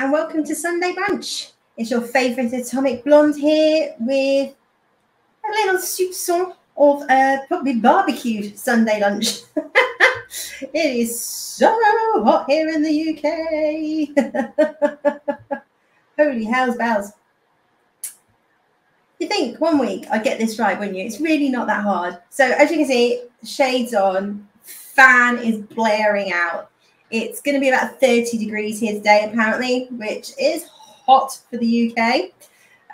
and welcome to Sunday Brunch. It's your favourite Atomic Blonde here with a little soupçon of probably barbecued Sunday lunch. It is so hot here in the UK. Holy hell's bells. You think one week I'd get this right, wouldn't you? It's really not that hard. So as you can see, shades on, fan is blaring out. It's going to be about 30 degrees here today, apparently, which is hot for the UK.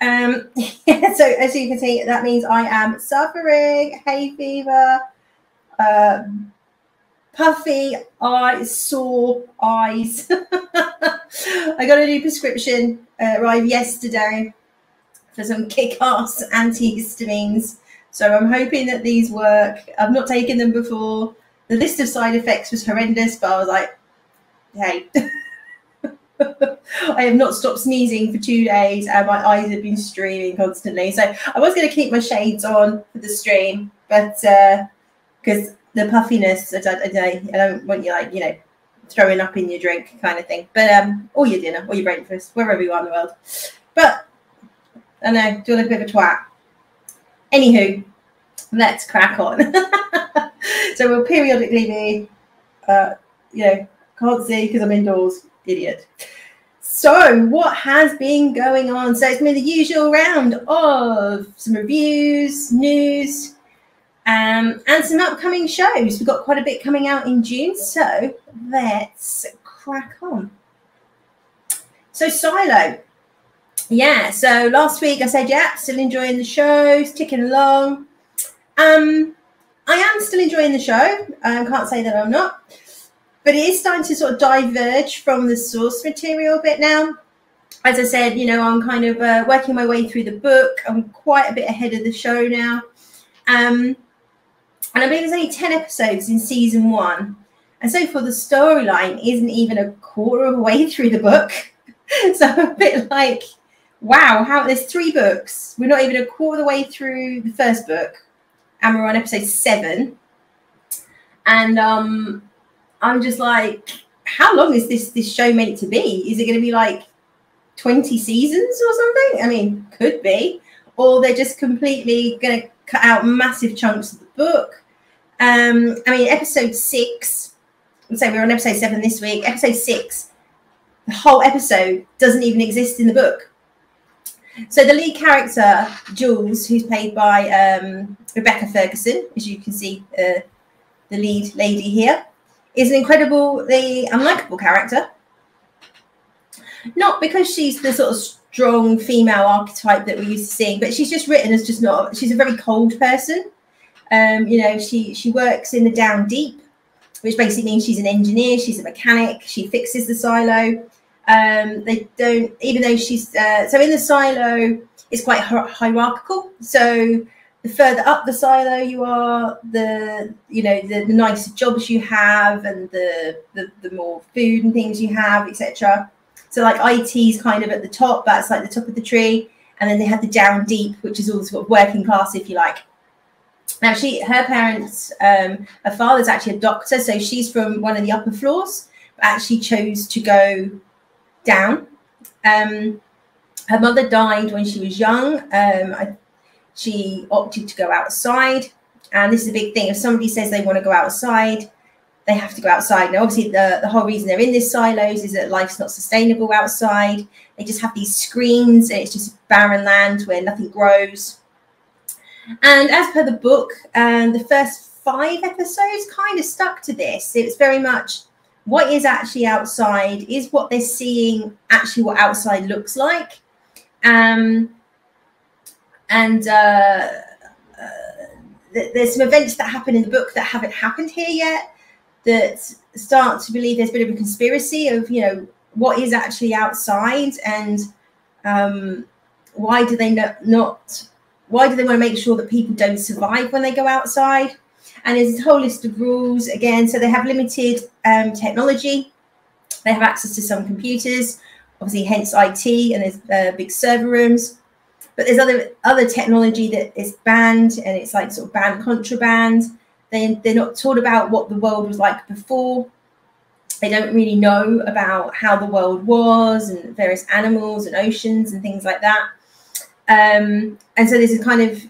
So as you can see, that means I am suffering hay fever, puffy eyes, sore eyes. I got a new prescription arrived yesterday for some kick-ass antihistamines. So I'm hoping that these work. I've not taken them before. The list of side effects was horrendous, but I was like, hey, I have not stopped sneezing for 2 days and my eyes have been streaming constantly. So I was going to keep my shades on for the stream, but because the puffiness, I don't want you, like, you know, throwing up in your drink kind of thing. But or your dinner or your breakfast, wherever you are in the world. But I know, do you want a bit of a twat? Anywho, let's crack on. So we'll periodically be, you know, can't see because I'm indoors, idiot. So what has been going on? So it's been the usual round of some reviews, news, and some upcoming shows. We've got quite a bit coming out in June, so let's crack on. So Silo. Yeah, so last week I said, yeah, still enjoying the show, ticking along. I am still enjoying the show. I can't say that I'm not. But it is starting to sort of diverge from the source material a bit now. As I said, you know, I'm kind of working my way through the book. I'm quite a bit ahead of the show now. And I believe there's only 10 episodes in season 1. And so for the storyline isn't even a quarter of the way through the book. So I'm a bit like, wow, how there's 3 books. We're not even a quarter of the way through the first book. And we're on episode 7. And I'm just like, how long is this show meant to be? Is it going to be like 20 seasons or something? I mean, could be. Or they're just completely going to cut out massive chunks of the book. I mean, episode 6, let's say we're on episode 7 this week. Episode 6, the whole episode doesn't even exist in the book. So the lead character, Jules, who's played by Rebecca Ferguson, as you can see, the lead lady here, is an incredibly unlikable character. Not because she's the sort of strong female archetype that we're used to seeing, but she's just written as just not, she's a very cold person. You know, she works in the down deep, which basically means she's an engineer, she's a mechanic, she fixes the silo. They don't, even though she's, so in the silo, it's quite hierarchical. So the further up the silo you are, the nicer jobs you have, and the more food and things you have, etc. So like IT is kind of at the top, that's like the top of the tree. And then they have the down deep, which is all sort of working class, if you like. Now her parents, her father's actually a doctor, so she's from one of the upper floors, but actually chose to go down. Her mother died when she was young. She opted to go outside, and this is a big thing. If somebody says they want to go outside, they have to go outside. Now, obviously, the whole reason they're in these silos is that life's not sustainable outside. They just have these screens, and it's just barren land where nothing grows. And as per the book, the first 5 episodes kind of stuck to this. It's very much what is actually outside, is what they're seeing actually what outside looks like. And there's some events that happen in the book that haven't happened here yet, that start to believe there's a bit of a conspiracy of, you know, what is actually outside, and why do they why do they want to make sure that people don't survive when they go outside? And there's a whole list of rules again. So they have limited technology. They have access to some computers, obviously hence IT, and there's big server rooms. But there's other technology that is banned, and it's like sort of banned contraband. They're not taught about what the world was like before. They don't really know about how the world was and various animals and oceans and things like that. And so this is kind of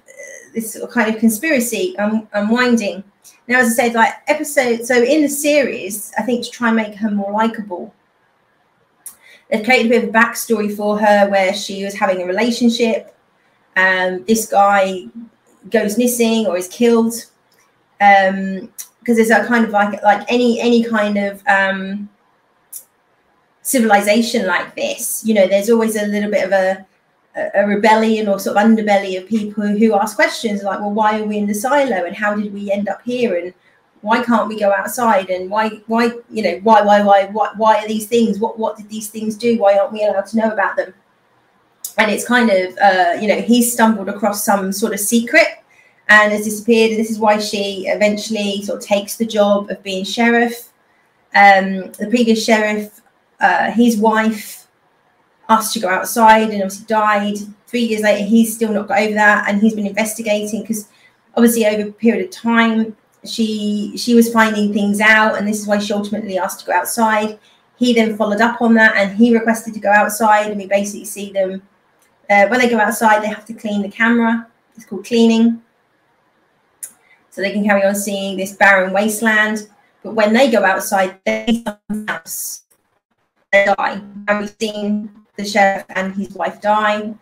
this kind of conspiracy unwinding. Now, as I said, like so in the series, I think to try and make her more likable, they've created a bit of a backstory for her where she was having a relationship. This guy goes missing or is killed. Because there's a kind of like any kind of civilization like this, you know, there's always a little bit of a rebellion or sort of underbelly of people who ask questions like, well, why are we in the silo and how did we end up here and why can't we go outside and why you know why are these things, what did these things do, why aren't we allowed to know about them? And it's kind of you know, he's stumbled across some sort of secret and has disappeared, and this is why she eventually sort of takes the job of being sheriff. The previous sheriff, his wife asked to go outside and obviously died. 3 years later, he's still not got over that, and he's been investigating because obviously over a period of time she was finding things out, and this is why she ultimately asked to go outside. He then followed up on that and he requested to go outside, and we basically see them when they go outside, they have to clean the camera. It's called cleaning, so they can carry on seeing this barren wasteland. But when they go outside, they see someone else die, and we've seen the sheriff and his wife die.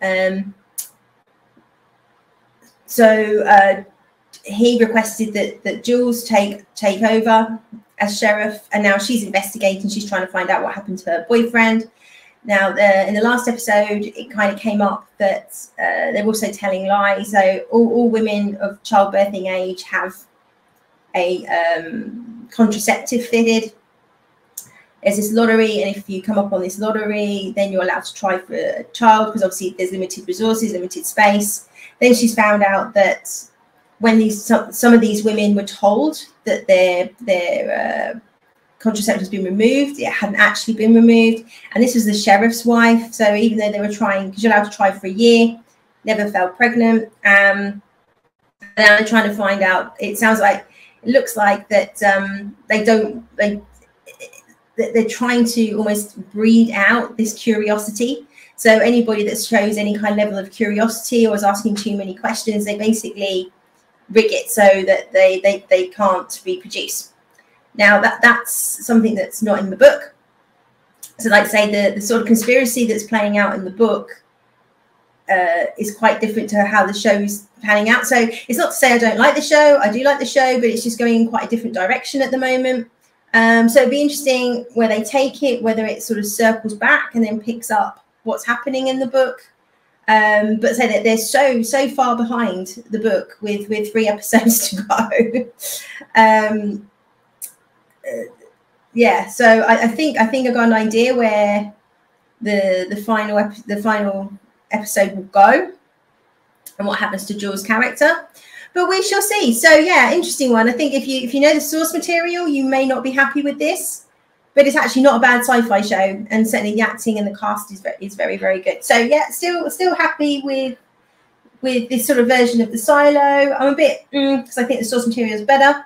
So he requested that Jules take over as sheriff, and now she's investigating. She's trying to find out what happened to her boyfriend. Now, in the last episode, it kind of came up that they're also telling lies. So all women of childbirthing age have a contraceptive fitted. There's this lottery, and if you come up on this lottery, then you're allowed to try for a child because obviously there's limited resources, limited space. Then she's found out that when some of these women were told that their contraceptive has been removed, it hadn't actually been removed. And this was the sheriff's wife. So even though they were trying, because you're allowed to try for a year, never fell pregnant. Now they're trying to find out. It looks like that they're trying to almost breed out this curiosity. So anybody that shows any kind of level of curiosity or is asking too many questions, they basically rig it so that they can't reproduce. Now that's something that's not in the book. So like say the sort of conspiracy that's playing out in the book is quite different to how the show's panning out. So it's not to say I don't like the show. I do like the show, but it's just going in quite a different direction at the moment. So it'd be interesting where they take it, whether it sort of circles back and then picks up what's happening in the book. But say that they're so far behind the book with 3 episodes to go. Yeah, so I think I got an idea where the final episode will go and what happens to Jules' character. But we shall see. So yeah, interesting one. I think if you know the source material, you may not be happy with this, but it's actually not a bad sci-fi show, and certainly the acting and the cast is very, very good. So yeah, still happy with this sort of version of the Silo. I'm a bit because I think the source material is better,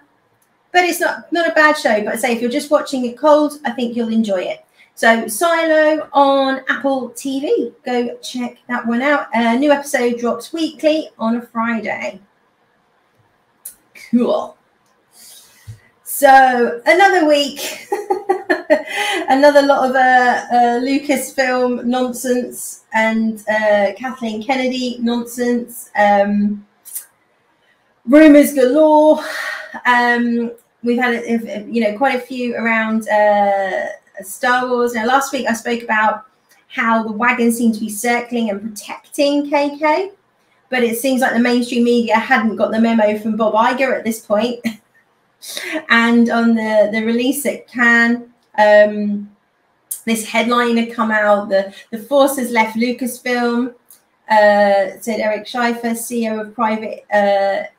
but it's not a bad show. But I say if you're just watching it cold, I think you'll enjoy it. So Silo on Apple TV, go check that one out. A new episode drops weekly on a Friday. Cool. So another week, another lot of Lucasfilm nonsense and Kathleen Kennedy nonsense. Rumors galore. We've had quite a few around Star Wars. Now last week I spoke about how the wagons seem to be circling and protecting KK. But it seems like the mainstream media hadn't got the memo from Bob Iger at this point. And on the release at Cannes, this headline had come out, the Force has left Lucasfilm, said Eric Schreifer, CEO of private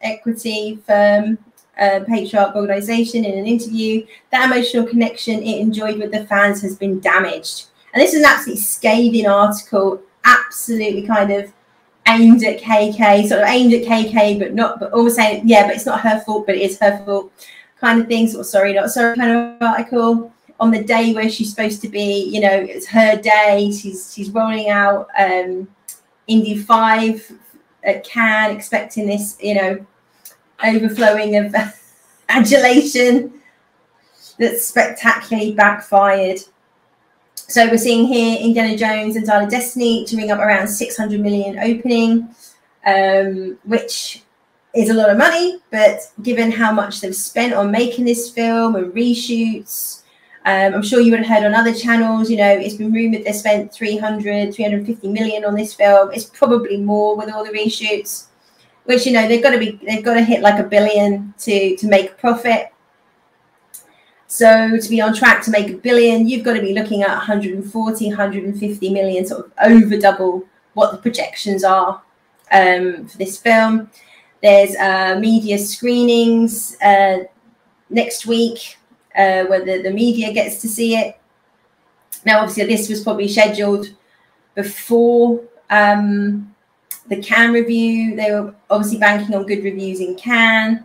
equity firm, Patriarch Organization, in an interview. That emotional connection it enjoyed with the fans has been damaged. And this is an absolutely scathing article, absolutely kind of aimed at KK, but almost saying, yeah, but it's not her fault, but it is her fault kind of thing, sort of sorry, not sorry kind of article. on the day where she's supposed to be, you know, it's her day. She's rolling out Indy 5 at Cannes, expecting this, you know, overflowing of adulation that's spectacularly backfired. So we're seeing here Indiana Jones and Dial of Destiny to ring up around 600 million opening, which is a lot of money, but given how much they've spent on making this film and reshoots, I'm sure you would have heard on other channels, you know, it's been rumored they spent 350 million on this film. It's probably more with all the reshoots, which, you know, they've got to hit like $1 billion to make a profit. So to be on track to make $1 billion, you've got to be looking at 140, 150 million, sort of over double what the projections are for this film. There's media screenings next week where the media gets to see it. Now, obviously, this was probably scheduled before the Cannes review. They were obviously banking on good reviews in Cannes,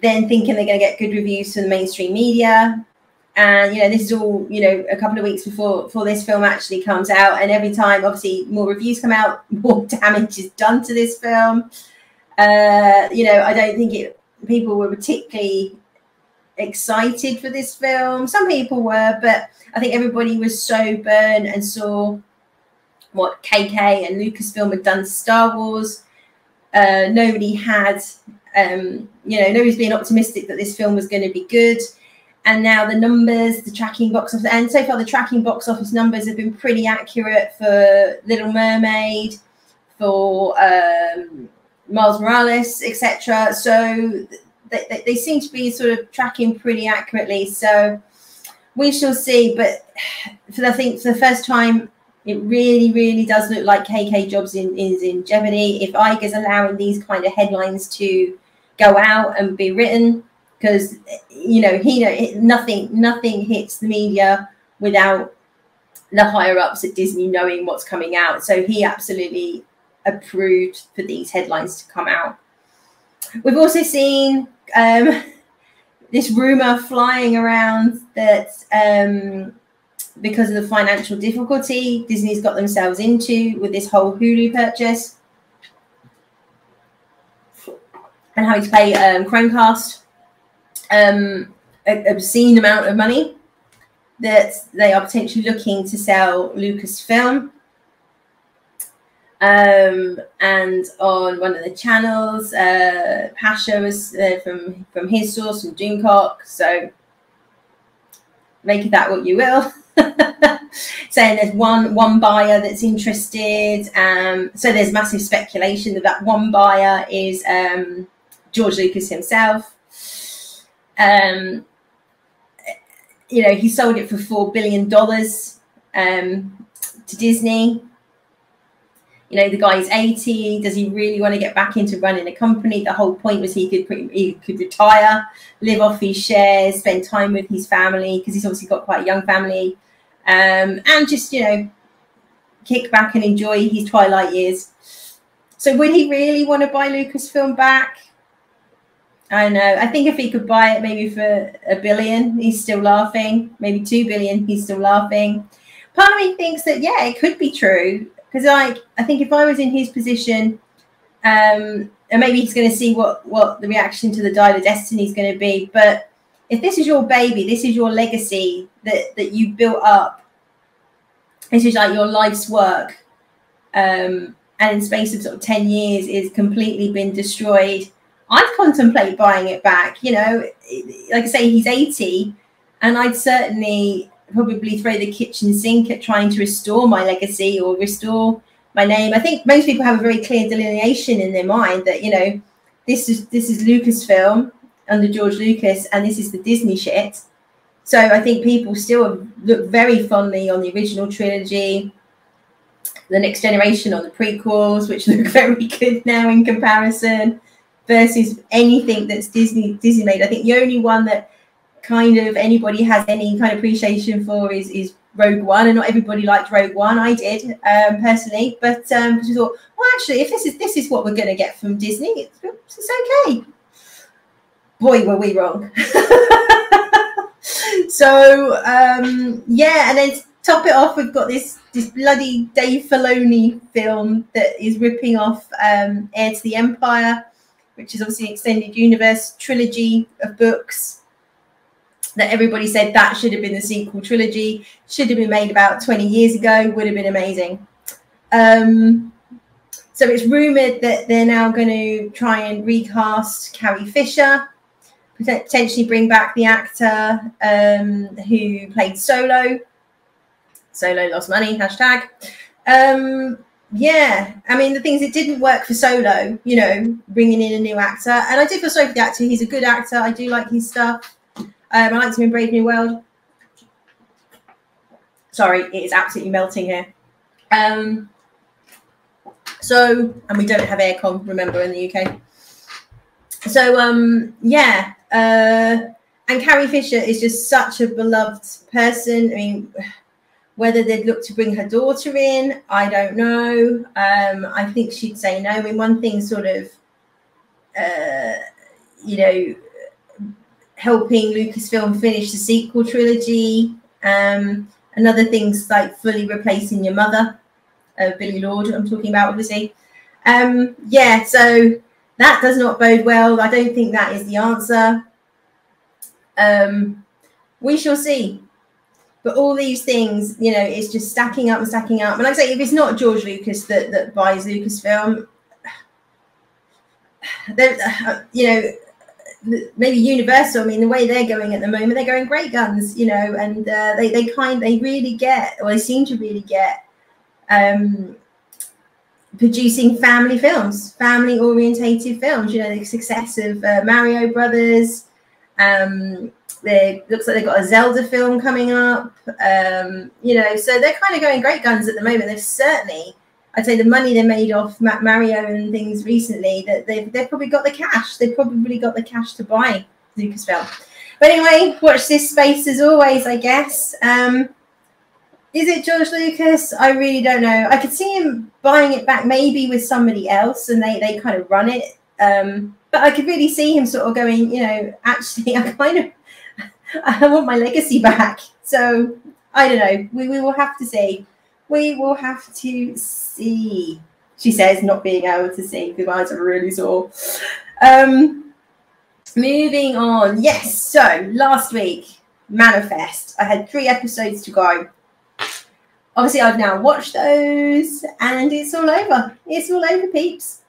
then thinking they're going to get good reviews from the mainstream media. And, you know, this is all, you know, a couple of weeks before this film actually comes out. And every time, obviously, more reviews come out, more damage is done to this film. You know, I don't think people were particularly excited for this film. Some people were, but I think everybody was so burnt and saw what KK and Lucasfilm had done to Star Wars. Nobody had, you know, nobody's being optimistic that this film was going to be good. And now the numbers, the tracking box office, and so far the tracking box office numbers have been pretty accurate for Little Mermaid, for Miles Morales, etc. So they seem to be sort of tracking pretty accurately. So we shall see. But I think for the first time, it really, really does look like KK Jobs is in jeopardy. If Iger's allowing these kind of headlines to go out and be written, because, you know, nothing hits the media without the higher ups at Disney knowing what's coming out. So he absolutely approved for these headlines to come out. We've also seen this rumor flying around that because of the financial difficulty Disney's got themselves into with this whole Hulu purchase and having to pay Chromecast an obscene amount of money, that they are potentially looking to sell Lucasfilm. And on one of the channels, Pasha was from his source, from Doomcock. So make of that what you will. Saying there's one buyer that's interested. So there's massive speculation that one buyer is George Lucas himself. You know, he sold it for $4 billion to Disney. You know, the guy's 80. Does he really want to get back into running a company? The whole point was he could retire, live off his shares, spend time with his family, because he's obviously got quite a young family, and just, you know, kick back and enjoy his twilight years. So would he really want to buy Lucasfilm back? I don't know. I think if he could buy it maybe for $1 billion, he's still laughing. Maybe $2 billion, he's still laughing. Part of me thinks that, yeah, it could be true. Because I think if I was in his position, and maybe he's going to see what the reaction to the Dial of Destiny is going to be. But if this is your baby, this is your legacy that you built up, this is like your life's work, and in space of sort of 10 years is completely been destroyed, I'd contemplate buying it back. You know, like I say, he's 80, and I'd certainly probably throw the kitchen sink at trying to restore my legacy or restore my name. I think most people have a very clear delineation in their mind that, you know, this is Lucasfilm under George Lucas, and this is the Disney shit. So I think people still look very fondly on the original trilogy, the Next Generation, on the prequels, which look very good now in comparison, versus anything that's Disney made. I think the only one that kind of anybody has any kind of appreciation for is Rogue One, and not everybody liked Rogue One. I did personally, but we thought, well, actually, if this is what we're going to get from Disney, it's okay. Boy, were we wrong. So yeah, and then to top it off, we've got this bloody Dave Filoni film that is ripping off Heir to the Empire, which is obviously an extended universe trilogy of books that everybody said that should have been the sequel trilogy, should have been made about 20 years ago, would have been amazing. So it's rumoured that they're now going to try and recast Carrie Fisher, potentially bring back the actor who played Solo. Solo lost money, hashtag. Yeah, I mean, the things that didn't work for Solo, you know, bringing in a new actor. And I do feel sorry for the actor. He's a good actor. I do like his stuff. I liked him in Brave New World. Sorry, it is absolutely melting here. So, and we don't have aircon, remember, in the UK. So, yeah. And Carrie Fisher is just such a beloved person. I mean, whether they'd look to bring her daughter in, I don't know. I think she'd say no. I mean, one thing sort of, you know, helping Lucasfilm finish the sequel trilogy. Another thing's like fully replacing your mother, Billie Lourd, I'm talking about, obviously. Yeah, so that does not bode well. I don't think that is the answer. We shall see. But all these things, you know, it's just stacking up and stacking up. And like I say, if it's not George Lucas that buys Lucasfilm, you know, maybe Universal. I mean, the way they're going at the moment, they're going great guns, you know, and they really get, or they seem to really get, producing family films, family orientated films. You know, the success of Mario Brothers. Looks like they've got a Zelda film coming up. You know, so they're kind of going great guns at the moment. They've certainly, I'd say, the money they made off Mario and things recently, that they've probably got the cash. They've probably got the cash to buy Lucasfilm. But anyway, watch this space as always, I guess. Is it George Lucas? I really don't know. I could see him buying it back maybe with somebody else, and they kind of run it. But I could really see him sort of going, you know, actually, I want my legacy back. So I don't know. We will have to see. We will have to see. She says, not being able to see because my eyes are really sore. Moving on. Yes. So last week, Manifest. I had 3 episodes to go. Obviously, I've now watched those, and it's all over. It's all over, peeps.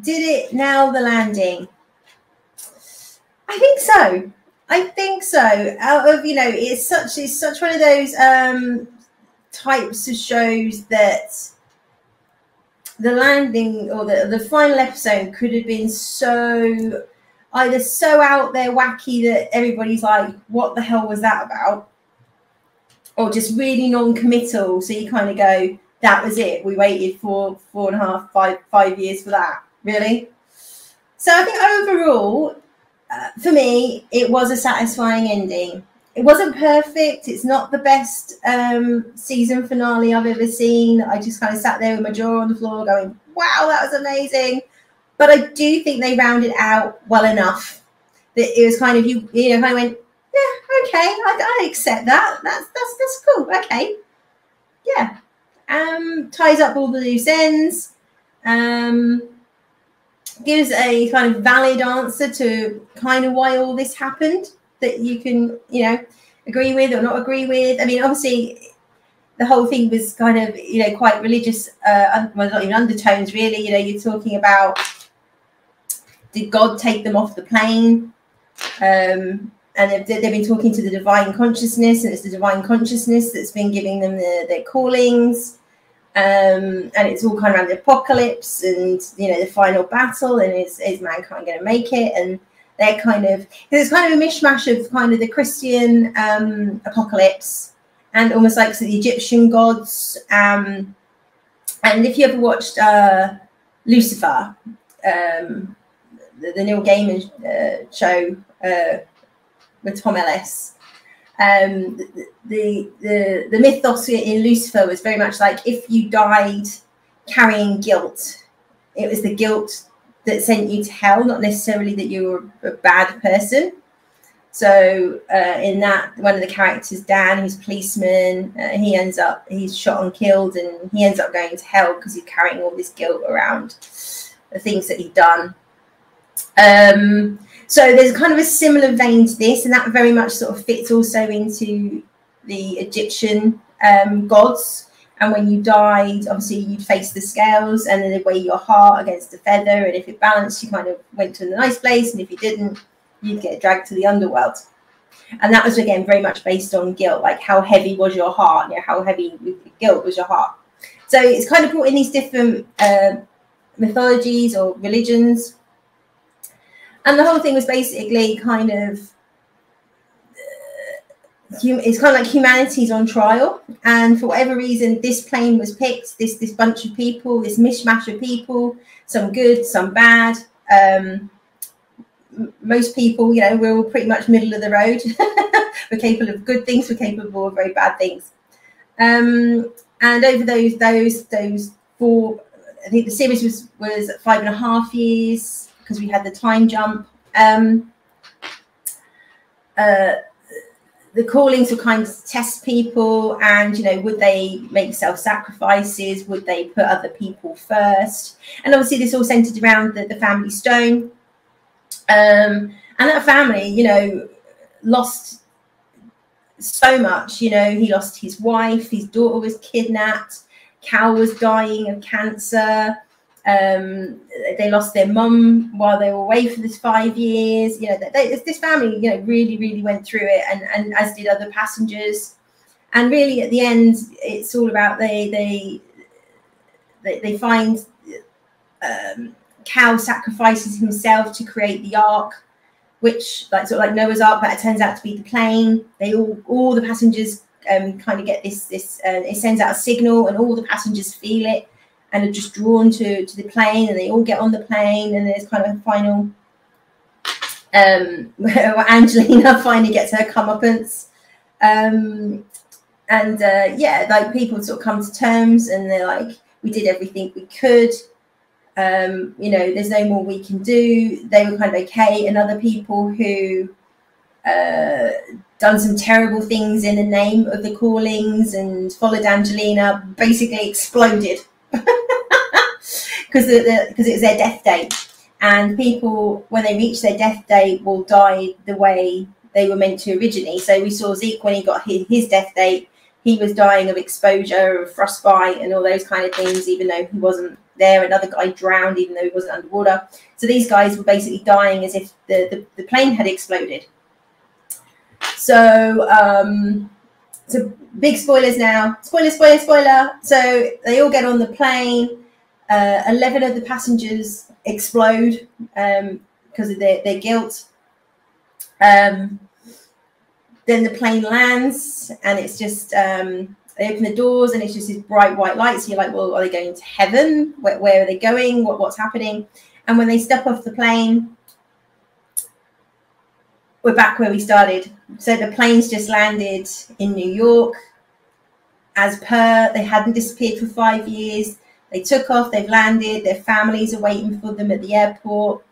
Did it nail the landing? I think so. I think so. Out of, you know, it's such one of those types of shows that the landing or the final episode could have been so either so out there wacky that everybody's like, what the hell was that about? Or just really non-committal. So you kind of go, that was it. We waited for 4.5, 5 years for that. Really? So I think overall, for me, it was a satisfying ending. It wasn't perfect. It's not the best season finale I've ever seen. I just kind of sat there with my jaw on the floor going, wow, that was amazing. But I do think they rounded out well enough that it was kind of, you know, kind of went, yeah, okay, I accept that. That's cool. Okay. Yeah. Ties up all the loose ends. Gives a kind of valid answer to kind of why all this happened that you can, you know, agree with or not agree with. I mean, obviously, the whole thing was kind of, you know, quite religious, well, not even undertones, really. You know, you're talking about, did God take them off the plane? And they've been talking to the divine consciousness, and it's the divine consciousness that's been giving them their callings. And it's all kind of around the apocalypse and, you know, the final battle, and is mankind going to make it? And they're kind of, it's kind of a mishmash of kind of the Christian apocalypse and almost like the Egyptian gods. And if you ever watched Lucifer, the Neil Gaiman show with Tom Ellis, the mythos in Lucifer was very much like, if you died carrying guilt, it was the guilt that sent you to hell, not necessarily that you were a bad person. So in that, one of the characters, Dan, who's a policeman, he's shot and killed, and he ends up going to hell because he's carrying all this guilt around the things that he'd done. So there's kind of a similar vein to this, and that very much sort of fits also into the Egyptian gods. And when you died, obviously you'd face the scales, and then they'd weigh your heart against the feather, and if it balanced, you kind of went to a nice place, and if you didn't, you'd get dragged to the underworld. And that was, again, very much based on guilt, like how heavy was your heart, you know, how heavy with guilt was your heart. So it's kind of brought in these different mythologies or religions. And the whole thing was basically kind of, it's kind of like humanity's on trial. And for whatever reason, this plane was picked, this bunch of people, this mishmash of people, some good, some bad. Most people, you know, we're all pretty much middle of the road. We're capable of good things, we're capable of very bad things. And over those 4, I think the series was 5.5 years, because we had the time jump. The callings were kind of test people, and, you know, would they make self-sacrifices? Would they put other people first? And obviously this all centered around the family stone. And that family, you know, lost so much. You know, he lost his wife, his daughter was kidnapped, Cal was dying of cancer. They lost their mum while they were away for this 5 years. You know, this family, you know, really went through it, and as did other passengers. And really, at the end, it's all about they find Cal sacrifices himself to create the Ark, which, like, sort of like Noah's Ark, but it turns out to be the plane. They all the passengers kind of get this it sends out a signal, and all the passengers feel it and are just drawn to the plane, and they all get on the plane, and there's kind of a final where Angelina finally gets her comeuppance. Yeah, like, people sort of come to terms, and they're like, we did everything we could. You know, there's no more we can do. They were kind of okay. And other people who done some terrible things in the name of the callings and followed Angelina basically exploded because it was their death date. And people, when they reach their death date, will die the way they were meant to originally. So we saw Zeke when he got his death date, he was dying of exposure, of frostbite, and all those kind of things, even though he wasn't there. Another guy drowned, even though he wasn't underwater. So these guys were basically dying as if the plane had exploded. So, so big spoilers now. Spoiler. So they all get on the plane. 11 of the passengers explode because of their guilt. Then the plane lands, and it's just they open the doors, and it's just these bright white lights. So you're like, well, are they going to heaven? Where are they going? What's happening? And when they step off the plane, we're back where we started. So the plane's just landed in New York. As per, they hadn't disappeared for 5 years. They took off, they've landed, their families are waiting for them at the airport.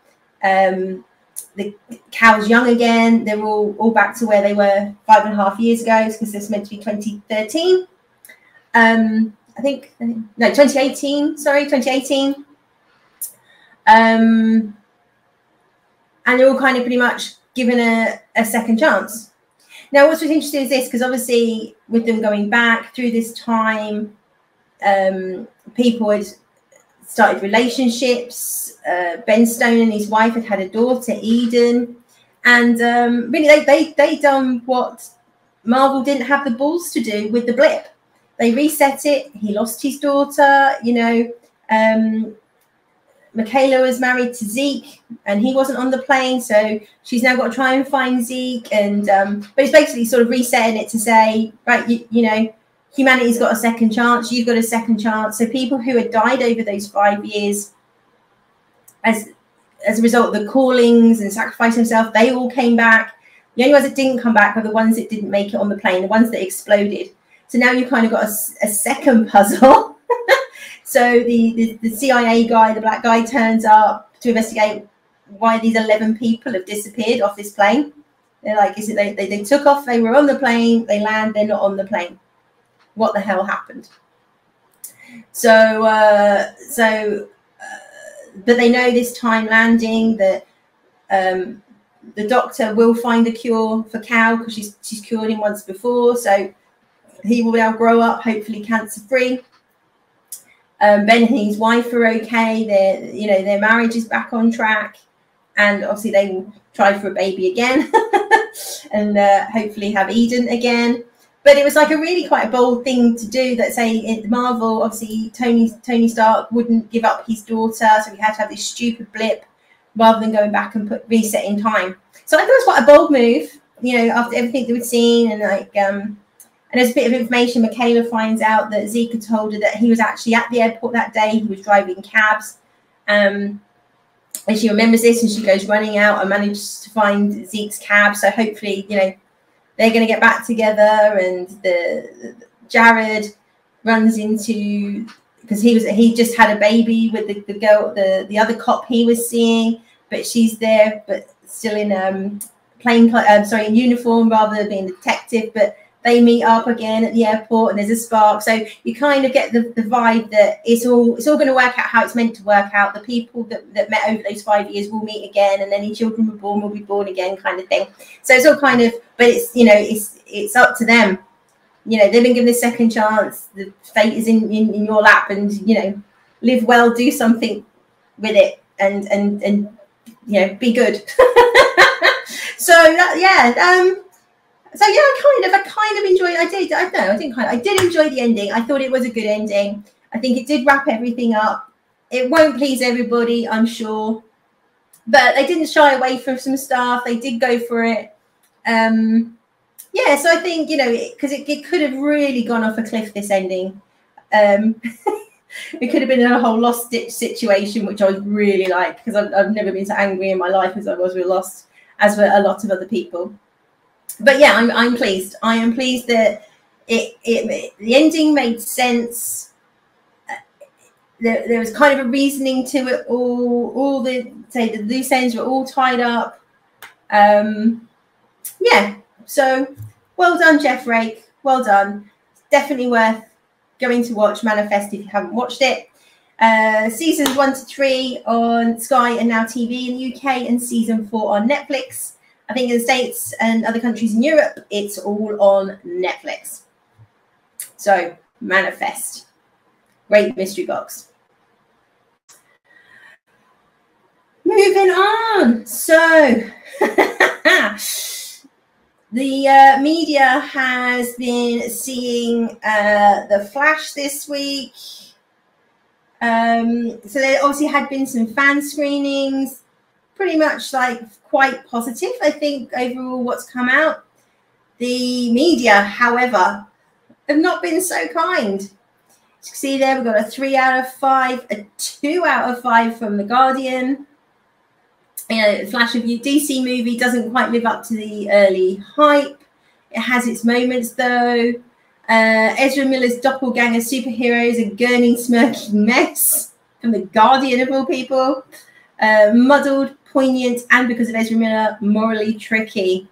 The Cal's young again. They're all back to where they were 5.5 years ago, because this is meant to be 2013. I think, no, 2018, sorry, 2018. And they're all kind of pretty much given a second chance. Now, what's really interesting is this, because obviously with them going back through this time, people had started relationships. Ben Stone and his wife had a daughter, Eden, and really they done what Marvel didn't have the balls to do with the blip. They reset it. He lost his daughter, you know. Michaela was married to Zeke, and he wasn't on the plane, so she's now got to try and find Zeke. And but it's basically sort of resetting it to say, right, you know, humanity's got a second chance. You've got a second chance. So people who had died over those 5 years, as a result of the callings and sacrificing themselves, they all came back. The only ones that didn't come back are the ones that didn't make it on the plane, the ones that exploded. So now you've kind of got a second puzzle. So the CIA guy, the black guy, turns up to investigate why these 11 people have disappeared off this plane. They're like, is it they took off, they were on the plane, they land, they're not on the plane. What the hell happened? So, but they know this time landing that the doctor will find a cure for Cal because she's cured him once before. So he will now grow up, hopefully cancer-free. Ben and his wife are okay. Their marriage is back on track, and obviously they will try for a baby again, and hopefully have Eden again. But it was like a really quite a bold thing to do. That say in Marvel, obviously Tony Stark wouldn't give up his daughter, so he had to have this stupid blip rather than going back and resetting time. So I thought it was quite a bold move, after everything that we'd seen, and like and there's a bit of information. Michaela finds out that Zeke had told her that he was actually at the airport that day. He was driving cabs, and she remembers this, and she goes running out and manages to find Zeke's cab. So hopefully, they're going to get back together, and Jared runs into, because he just had a baby with the girl, the other cop he was seeing, but she's there, but still in in uniform rather than being a detective. But they meet up again at the airport, and there's a spark. So you kind of get the vibe that it's all going to work out how it's meant to work out. The people that met over those 5 years will meet again, and any children were born will be born again, kind of thing. So it's all kind of, but it's it's up to them. They've been given a second chance. The fate is in your lap, and live well, do something with it, and be good. So So yeah, I kind of enjoyed. I did enjoy the ending. I thought it was a good ending. I think it did wrap everything up. It won't please everybody, I'm sure, but they didn't shy away from some stuff. They did go for it. So I think because it could have really gone off a cliff, this ending. It could have been a whole Lost Stitch situation, which I really like, because I've never been so angry in my life as I was with Lost, as were a lot of other people. But yeah, I'm pleased. I am pleased that the ending made sense. There was kind of a reasoning to it all. All the loose ends were all tied up. So well done, Jeff Rake. Well done. Definitely worth going to watch Manifest if you haven't watched it. Seasons 1 to 3 on Sky and Now TV in the UK, and season 4 on Netflix. I think in the States and other countries in Europe, it's all on Netflix. So, Manifest. Great mystery box. Moving on. So, the media has been seeing The Flash this week. So there obviously had been some fan screenings, pretty much like quite positive, I think, overall what's come out. The media, however, have not been so kind. As you can see there, we've got a 3 out of 5, a 2 out of 5 from The Guardian. Flash review, DC movie doesn't quite live up to the early hype. It has its moments though. Ezra Miller's doppelganger superheroes, a gurning, smirking mess, from The Guardian of all people. Muddled, poignant, and because of Ezra Miller, morally tricky.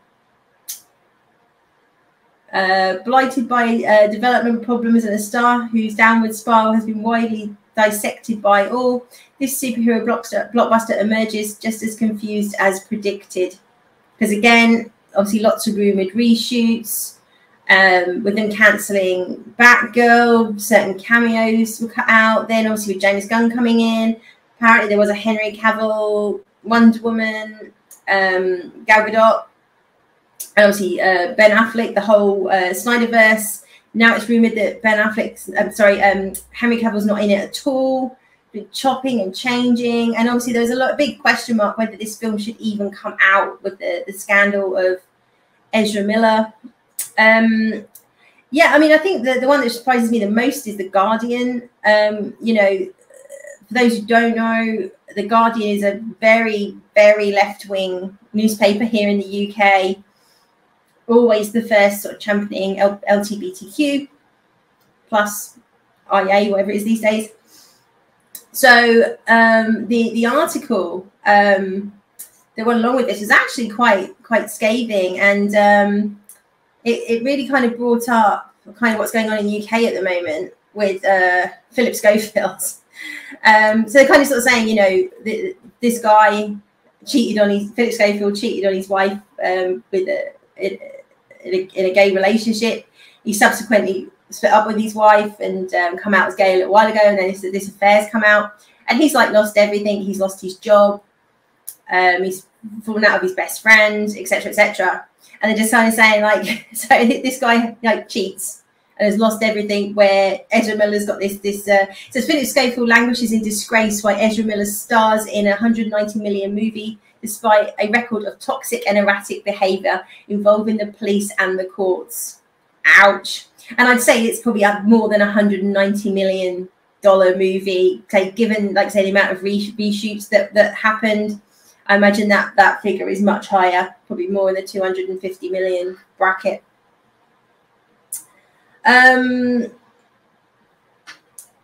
Blighted by development problems and a star whose downward spiral has been widely dissected by all, this superhero blockbuster emerges just as confused as predicted. Because again, obviously lots of rumoured reshoots, with them cancelling Batgirl, certain cameos were cut out. Then obviously with James Gunn coming in, apparently there was a Henry Cavill, Wonder Woman, Gal Gadot, and obviously Ben Affleck, the whole Snyderverse. Now it's rumoured that Henry Cavill's not in it at all. Been chopping and changing, and obviously there was a big question mark whether this film should even come out with the scandal of Ezra Miller. Yeah, I mean, I think the one that surprises me the most is The Guardian. For those who don't know, The Guardian is a very, very left-wing newspaper here in the UK. Always the first sort of championing LGBTQ plus IA, whatever it is these days. So the article that went along with this was actually quite quite scathing, and it really kind of brought up kind of what's going on in the UK at the moment with Philip Schofield. So they're kind of sort of saying, you know, this guy Philip Schofield cheated on his wife with in a gay relationship. He subsequently split up with his wife and come out as gay a little while ago, and then this affair's come out, and he's like lost everything. He's lost his job. He's fallen out with his best friend, etc., etc. And they're just kind of saying, like, so this guy like cheats and has lost everything, where Ezra Miller's got this says Philip Schofield languishes in disgrace while Ezra Miller stars in a $190 million movie despite a record of toxic and erratic behaviour involving the police and the courts. Ouch. And I'd say it's probably more than $190 million movie, okay, given, like, say, the amount of reshoots that happened. I imagine that figure is much higher, probably more in the 250 million bracket.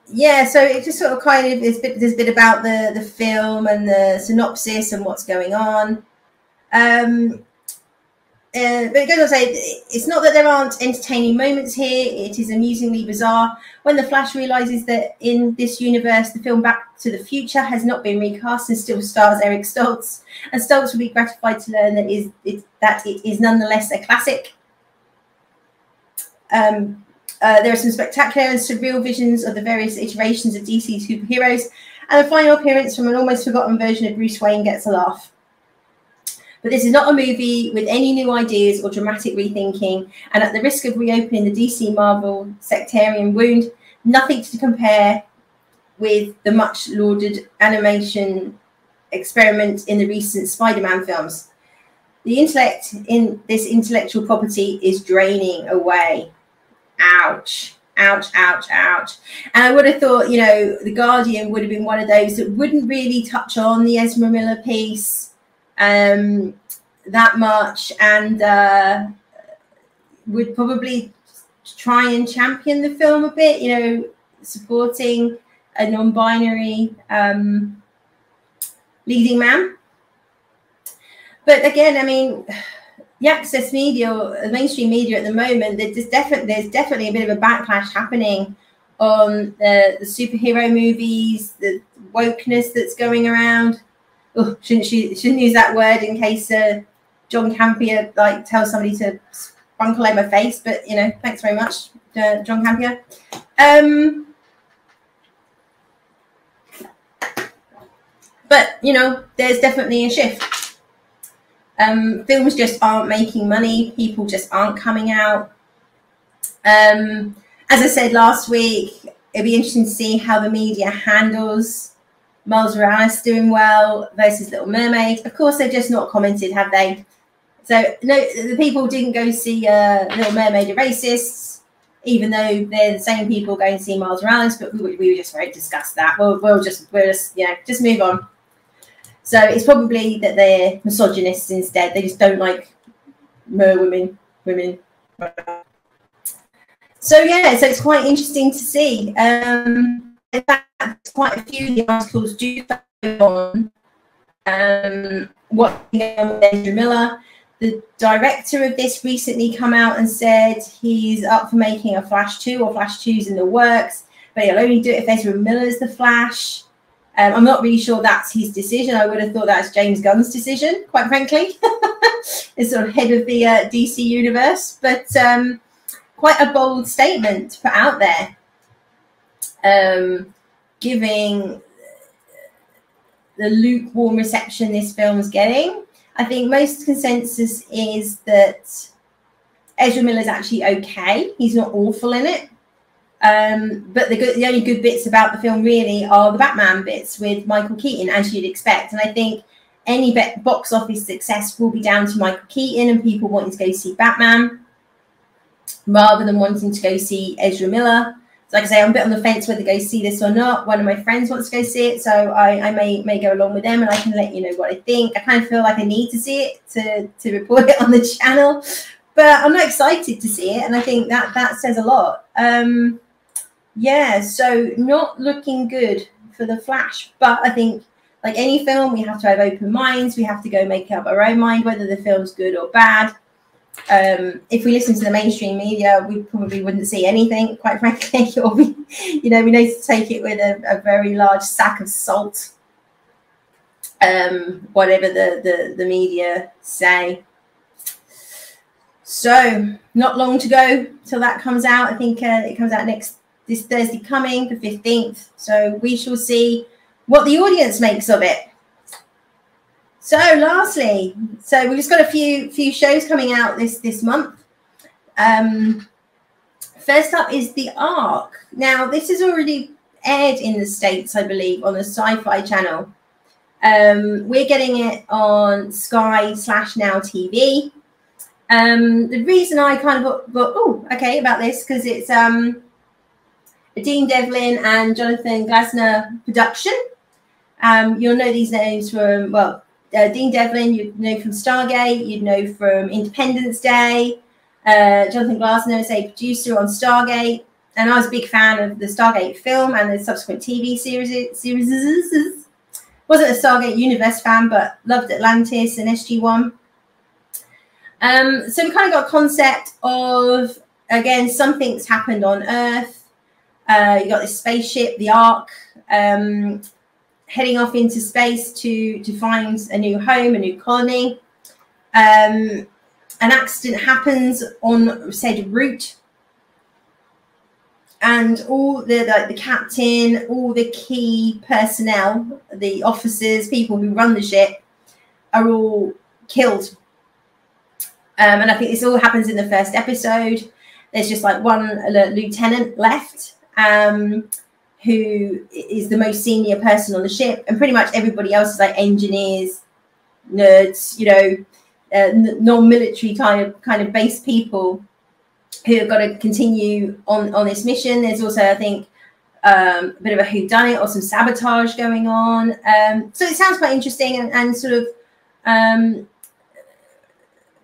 Yeah, so it just sort of kind of there's a bit about the film and the synopsis and what's going on. But it goes on to say, it's not that there aren't entertaining moments here. It is amusingly bizarre when the Flash realizes that in this universe, the film Back to the Future has not been recast and still stars Eric Stoltz. And Stoltz will be gratified to learn that it is nonetheless a classic. There are some spectacular and surreal visions of the various iterations of DC superheroes, and the final appearance from an almost forgotten version of Bruce Wayne gets a laugh. But this is not a movie with any new ideas or dramatic rethinking, and at the risk of reopening the DC Marvel sectarian wound, nothing to compare with the much lauded animation experiment in the recent Spider-Man films. The intellect in this intellectual property is draining away. Ouch, ouch, ouch, ouch. And I would have thought, you know, The Guardian would have been one of those that wouldn't really touch on the Ezra Miller piece that much, and would probably try and champion the film a bit, you know, supporting a non-binary leading man. But again, I mean, the access media, or the mainstream media at the moment, there's definitely a bit of a backlash happening on the superhero movies, the wokeness that's going around. Oh, shouldn't use that word in case John Campea like tells somebody to sprinkle over my face, but you know, thanks very much, John Campea. But you know, there's definitely a shift. Films just aren't making money. People just aren't coming out. As I said last week, it'll be interesting to see how the media handles Miles Morales doing well versus Little Mermaid. Of course, they've just not commented, have they? So no, the people didn't go see Little Mermaid are racists, even though they're the same people going to see Miles Morales. But we just won't discuss that. We'll just just move on. So it's probably that they're misogynists instead. They just don't like women. So yeah, so it's quite interesting to see. In fact, quite a few of the articles do focus on what's going on with Ezra Miller. The director of this recently come out and said he's up for making a Flash 2 or Flash 2's in the works, but he'll only do it if Ezra Miller's the Flash. I'm not really sure that's his decision. I would have thought that's James Gunn's decision, quite frankly. As sort of head of the DC universe, but quite a bold statement to put out there, giving the lukewarm reception this film's getting. I think most consensus is that Ezra Miller's actually okay. He's not awful in it. But the only good bits about the film really are the Batman bits with Michael Keaton, as you'd expect. And I think any box office success will be down to Michael Keaton and people wanting to go see Batman rather than wanting to go see Ezra Miller. So like I say, I'm a bit on the fence whether to go see this or not. One of my friends wants to go see it, so I may go along with them, and I can let you know what I think. I kind of feel like I need to see it to report it on the channel, but I'm not excited to see it, and I think that says a lot. Yeah, so not looking good for the Flash, but I think, like any film, we have to have open minds. We have to go make up our own mind whether the film's good or bad. If we listen to the mainstream media, we probably wouldn't see anything, quite frankly, or we need to take it with a very large sack of salt, whatever the media say. So not long to go till that comes out. I think it comes out this Thursday coming, the 15th. So we shall see what the audience makes of it. So lastly, so we've just got a few shows coming out this month. First up is The Ark. Now, this is already aired in the States, I believe, on the Sci-Fi Channel. We're getting it on Sky/Now TV. The reason I kind of thought, about this, because it's a Dean Devlin and Jonathan Glasner production. You'll know these names from, Dean Devlin, you'd know from Stargate, you'd know from Independence Day. Jonathan Glasner is a producer on Stargate, and I was a big fan of the Stargate film and the subsequent TV series. Wasn't a Stargate Universe fan, but loved Atlantis and SG-1. So we kind of got a concept of, again, something's happened on Earth. You got this spaceship, the Ark, heading off into space to find a new home, a new colony. An accident happens on said route, and all the captain, all the key personnel, the officers, people who run the ship, are all killed. And I think this all happens in the first episode. There's just like one lieutenant left, who is the most senior person on the ship, and pretty much everybody else is like engineers, nerds, non-military kind of base people who have got to continue on this mission. There's also, I think, a bit of a whodunit or some sabotage going on. So it sounds quite interesting, and sort of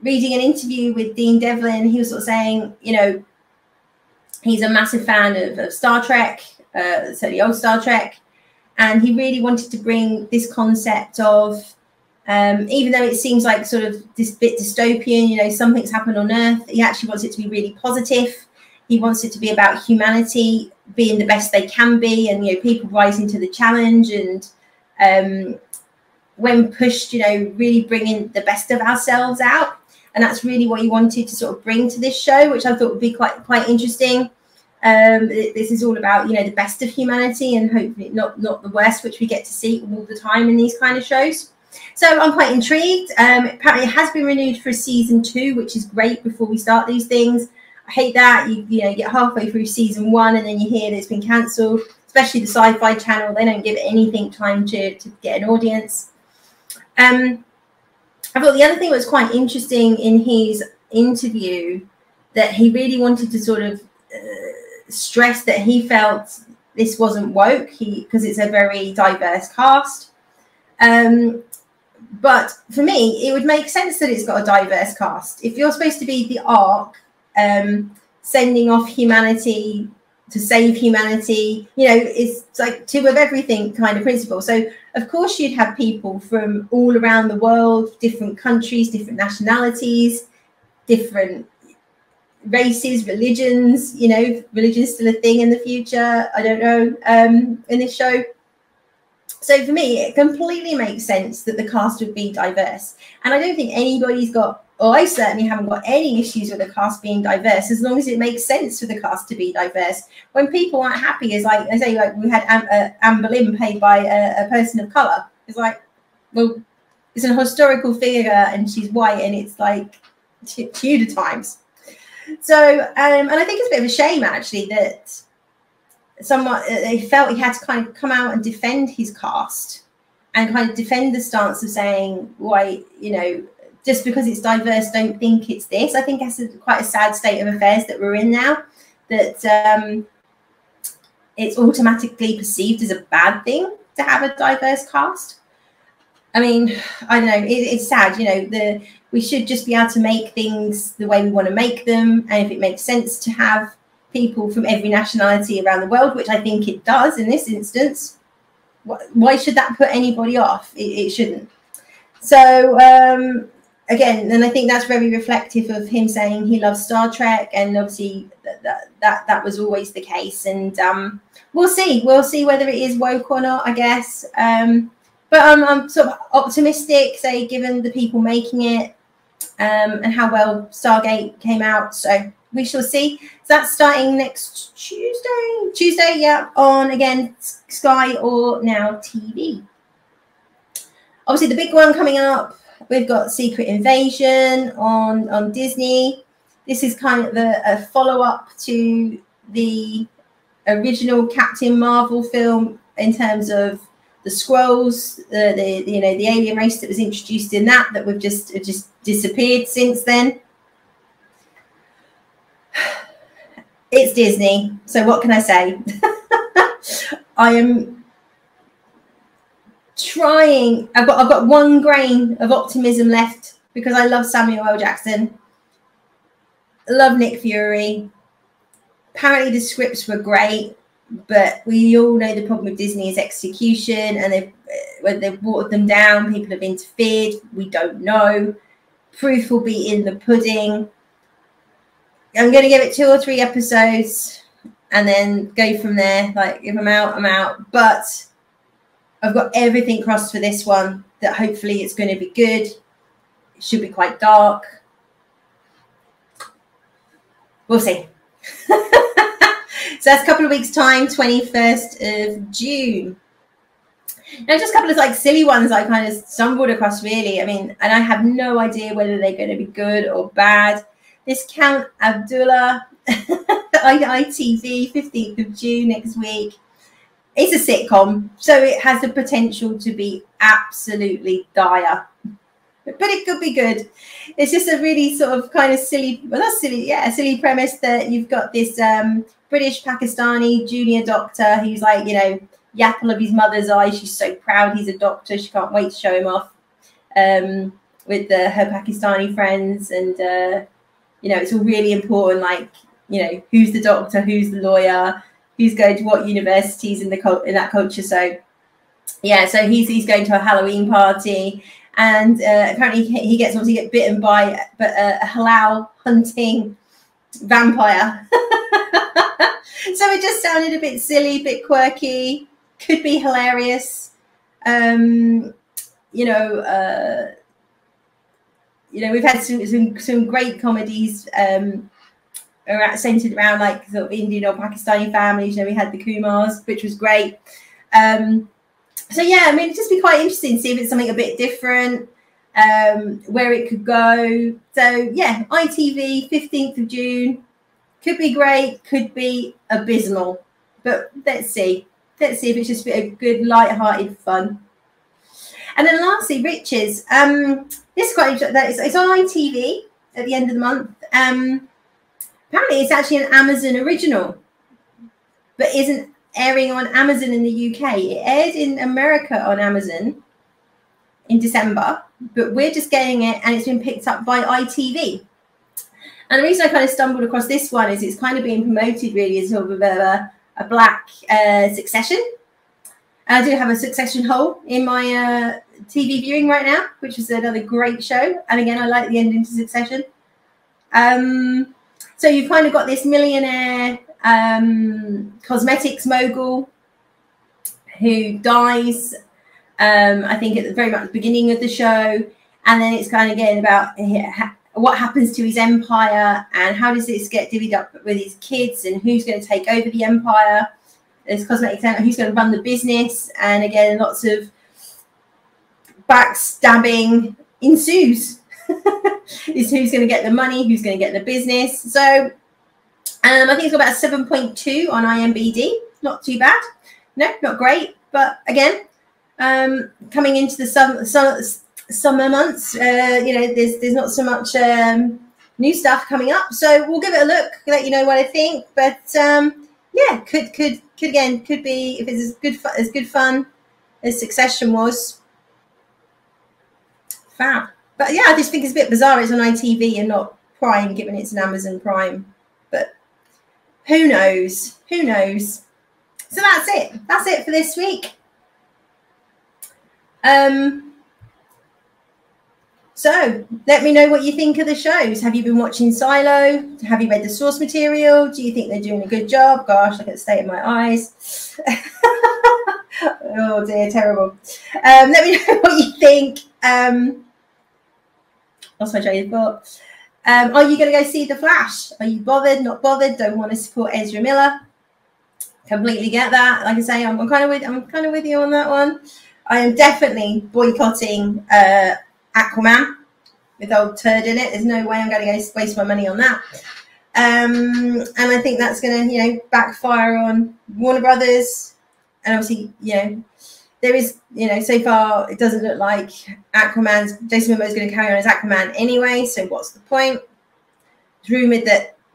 reading an interview with Dean Devlin, he was sort of saying, he's a massive fan of Star Trek, certainly old Star Trek, and he really wanted to bring this concept of, even though it seems like sort of this bit dystopian, something's happened on Earth, he actually wants it to be really positive. He wants it to be about humanity being the best they can be, and people rising to the challenge, and when pushed, really bringing the best of ourselves out. And that's really what he wanted to sort of bring to this show, which I thought would be quite interesting. This is all about, the best of humanity, and hopefully not the worst, which we get to see all the time in these kind of shows. So I'm quite intrigued. Apparently it has been renewed for season 2, which is great before we start these things. I hate that. You get halfway through season 1 and then you hear that it's been cancelled, especially the Sci-Fi Channel. They don't give it anything time to get an audience. I thought the other thing that was quite interesting in his interview, that he really wanted to sort of stress that he felt this wasn't woke, because it's a very diverse cast. But for me, it would make sense that it's got a diverse cast. If you're supposed to be the Ark, sending off humanity to save humanity, it's like two of everything kind of principle. So of course you'd have people from all around the world, different countries, different nationalities, different races, religions. Religion's still a thing in the future, I don't know, in this show. So for me, it completely makes sense that the cast would be diverse. And I don't think anybody's got, or I certainly haven't got any issues with the cast being diverse, as long as it makes sense for the cast to be diverse. When people aren't happy, it's like, I say, like we had Anne Boleyn played by a person of colour. It's like, well, it's an historical figure and she's white, and it's like Tudor times. So, and I think it's a bit of a shame, actually, that he felt he had to kind of come out and defend his cast and kind of defend the stance of saying, why, just because it's diverse, don't think it's this. I think that's quite a sad state of affairs that we're in now, that it's automatically perceived as a bad thing to have a diverse cast. I mean, I don't know, it's sad, we should just be able to make things the way we want to make them. And if it makes sense to have people from every nationality around the world, which I think it does in this instance, why should that put anybody off? It shouldn't. So again, and I think that's very reflective of him saying he loves Star Trek, and obviously that was always the case. And we'll see whether it is woke or not, I guess. But I'm sort of optimistic, say, given the people making it, and how well Stargate came out. So we shall see. So that's starting next Tuesday, yeah, on, again, Sky or Now TV. Obviously, the big one coming up, we've got Secret Invasion on Disney. This is kind of a follow-up to the original Captain Marvel film in terms of the Skrulls, the alien race that was introduced in that we've just disappeared since then. It's Disney, so what can I say? I am trying. I've got one grain of optimism left because I love Samuel L. Jackson. I love Nick Fury. Apparently the scripts were great, but we all know the problem with Disney is execution, and when they've watered them down, people have interfered. We don't know. Proof will be in the pudding. I'm going to give it 2 or 3 episodes and then go from there. Like, if I'm out, I'm out. But I've got everything crossed for this one, that hopefully it's going to be good. It should be quite dark. We'll see. So that's a couple of weeks' time, 21st of June. Now, just a couple of like silly ones I kind of stumbled across, really. I mean, and I have no idea whether they're going to be good or bad. This Count Abdullah ITV, 15th of June next week. It's a sitcom, so it has the potential to be absolutely dire. But it could be good. It's just a really sort of kind of silly, well, not silly, yeah, a silly premise that you've got this British Pakistani junior doctor who's like, you know, the apple of his mother's eye. She's so proud he's a doctor. She can't wait to show him off with her Pakistani friends. And, you know, it's all really important, like, you know, who's the doctor, who's the lawyer, who's going to what universities in that culture. So, yeah, so he's going to a Halloween party. And apparently he gets bitten by a halal hunting vampire. So it just sounded a bit silly, a bit quirky, could be hilarious. You know, we've had some great comedies centered around like sort of Indian or Pakistani families. You know, we had the Kumars, which was great. So yeah, I mean, it'd just be quite interesting to see if it's something a bit different, where it could go. So yeah, ITV, 15th of June, could be great, could be abysmal, but let's see. Let's see if it's just a good, light-hearted fun. And then lastly, Riches. This is quite interesting. It's on ITV at the end of the month. Apparently, it's actually an Amazon original, but isn't airing on Amazon in the UK. It aired in America on Amazon in December, but we're just getting it, and it's been picked up by ITV. And the reason I kind of stumbled across this one is it's kind of being promoted really as sort of a black Succession. I do have a Succession hole in my TV viewing right now, which is another great show. And again, I like the ending to Succession. So you've kind of got this millionaire cosmetics mogul who dies, I think at the very much beginning of the show. And then it's kind of getting about what happens to his empire and how does this get divvied up with his kids and who's going to take over the empire. There's cosmetics, who's going to run the business. And again, lots of backstabbing ensues. Is who's going to get the money, who's going to get the business. So I think it's got about 7.2 on IMDb. Not too bad. No, not great. But again, coming into the summer months, you know, there's not so much new stuff coming up. So we'll give it a look, let you know what I think. But yeah, could be, if it's as good fun as Succession was. Fab. But yeah, I just think it's a bit bizarre. It's on ITV and not Prime, given it's an Amazon Prime. But who knows? Who knows? So that's it. That's it for this week. So let me know what you think of the shows. Have you been watching Silo? Have you read the source material? Do you think they're doing a good job? Gosh, look at the state of my eyes. Oh dear, terrible. Let me know what you think. Lost my train of thought. Are you going to go see The Flash? Are you bothered, not bothered? Don't want to support Ezra Miller? Completely get that. Like I say, I'm kind of with you on that one. I am definitely boycotting Aquaman with old turd in it. There's no way I'm going to go waste my money on that. And I think that's going to, backfire on Warner Brothers. And obviously, there is, so far it doesn't look like Jason Momoa is going to carry on as Aquaman anyway. So what's the point? It's rumored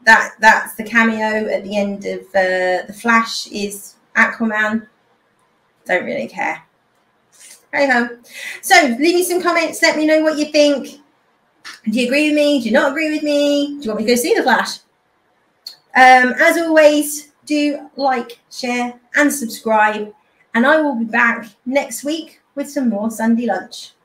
that's the cameo at the end of The Flash is Aquaman. Don't really care. Hey ho. So leave me some comments. Let me know what you think. Do you agree with me? Do you not agree with me? Do you want me to go see The Flash? As always, do like, share, and subscribe. And I will be back next week with some more Sunday lunch.